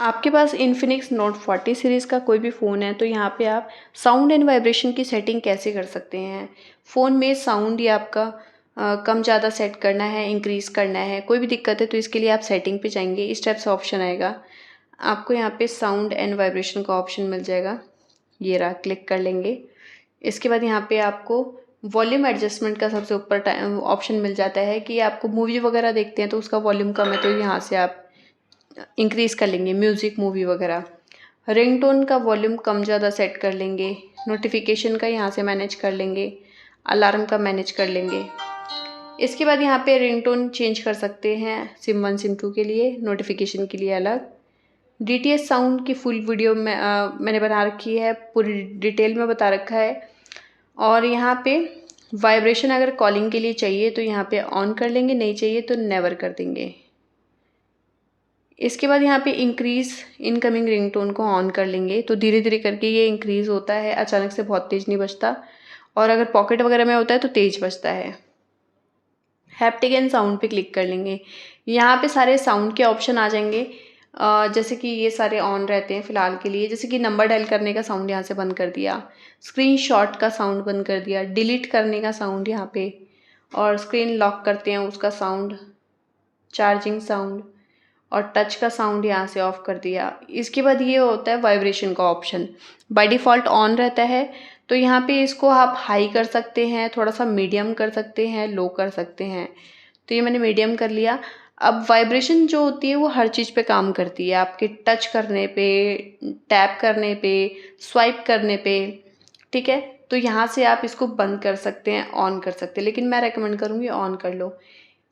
आपके पास Infinix note 40 series का कोई भी फ़ोन है तो यहाँ पे आप साउंड एंड वाइब्रेशन की सेटिंग कैसे कर सकते हैं। फ़ोन में साउंड या आपका कम ज़्यादा सेट करना है, इंक्रीज़ करना है, कोई भी दिक्कत है तो इसके लिए आप सेटिंग पे जाएंगे। इस टाइप से ऑप्शन आएगा, आपको यहाँ पे साउंड एंड वाइब्रेशन का ऑप्शन मिल जाएगा। ये रहा, क्लिक कर लेंगे। इसके बाद यहाँ पे आपको वॉल्यूम एडजस्टमेंट का सबसे ऊपर ऑप्शन मिल जाता है कि आपको मूवी वगैरह देखते हैं तो उसका वॉल्यूम कम है तो यहाँ से आप इंक्रीज़ कर लेंगे, म्यूज़िक मूवी वगैरह। रिंगटोन का वॉल्यूम कम ज़्यादा सेट कर लेंगे। नोटिफिकेशन का यहाँ से मैनेज कर लेंगे। अलार्म का मैनेज कर लेंगे। इसके बाद यहाँ पे रिंगटोन चेंज कर सकते हैं सिम 1 सिम 2 के लिए, नोटिफिकेशन के लिए अलग। DTS साउंड की फुल वीडियो में मैंने बना रखी है, पूरी डिटेल में बता रखा है। और यहाँ पे वाइब्रेशन अगर कॉलिंग के लिए चाहिए तो यहाँ पे ऑन कर लेंगे, नहीं चाहिए तो नेवर कर देंगे। इसके बाद यहाँ पे इंक्रीज़ इनकमिंग रिंगटोन को ऑन कर लेंगे तो धीरे धीरे करके ये इंक्रीज़ होता है, अचानक से बहुत तेज़ नहीं बजता। और अगर पॉकेट वगैरह में होता है तो तेज़ बजता है। हैप्टिक एंड साउंड पे क्लिक कर लेंगे। यहाँ पे सारे साउंड के ऑप्शन आ जाएंगे। जैसे कि ये सारे ऑन रहते हैं फ़िलहाल के लिए, जैसे कि नंबर डायल करने का साउंड यहाँ से बंद कर दिया, स्क्रीनशॉट का साउंड बंद कर दिया, डिलीट करने का साउंड यहाँ पे, और स्क्रीन लॉक करते हैं उसका साउंड, चार्जिंग साउंड और टच का साउंड यहाँ से ऑफ कर दिया। इसके बाद ये होता है वाइब्रेशन का ऑप्शन, बाय डिफ़ॉल्ट ऑन रहता है तो यहाँ पे इसको आप हाई कर सकते हैं, थोड़ा सा मीडियम कर सकते हैं, लो कर सकते हैं। तो ये मैंने मीडियम कर लिया। अब वाइब्रेशन जो होती है वो हर चीज़ पे काम करती है, आपके टच करने पे, टैप करने पे, स्वाइप करने पे, ठीक है। तो यहाँ से आप इसको बंद कर सकते हैं, ऑन कर सकते हैं, लेकिन मैं रेकमेंड करूँगी ऑन कर लो।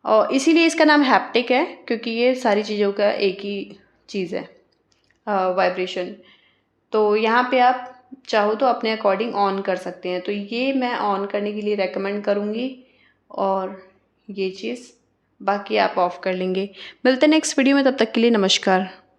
और इसीलिए इसका नाम हैप्टिक है क्योंकि ये सारी चीज़ों का एक ही चीज़ है, वाइब्रेशन। तो यहाँ पे आप चाहो तो अपने अकॉर्डिंग ऑन कर सकते हैं। तो ये मैं ऑन करने के लिए रेकमेंड करूँगी और ये चीज़ बाकी आप ऑफ़ कर लेंगे। मिलते हैं नेक्स्ट वीडियो में, तब तक के लिए नमस्कार।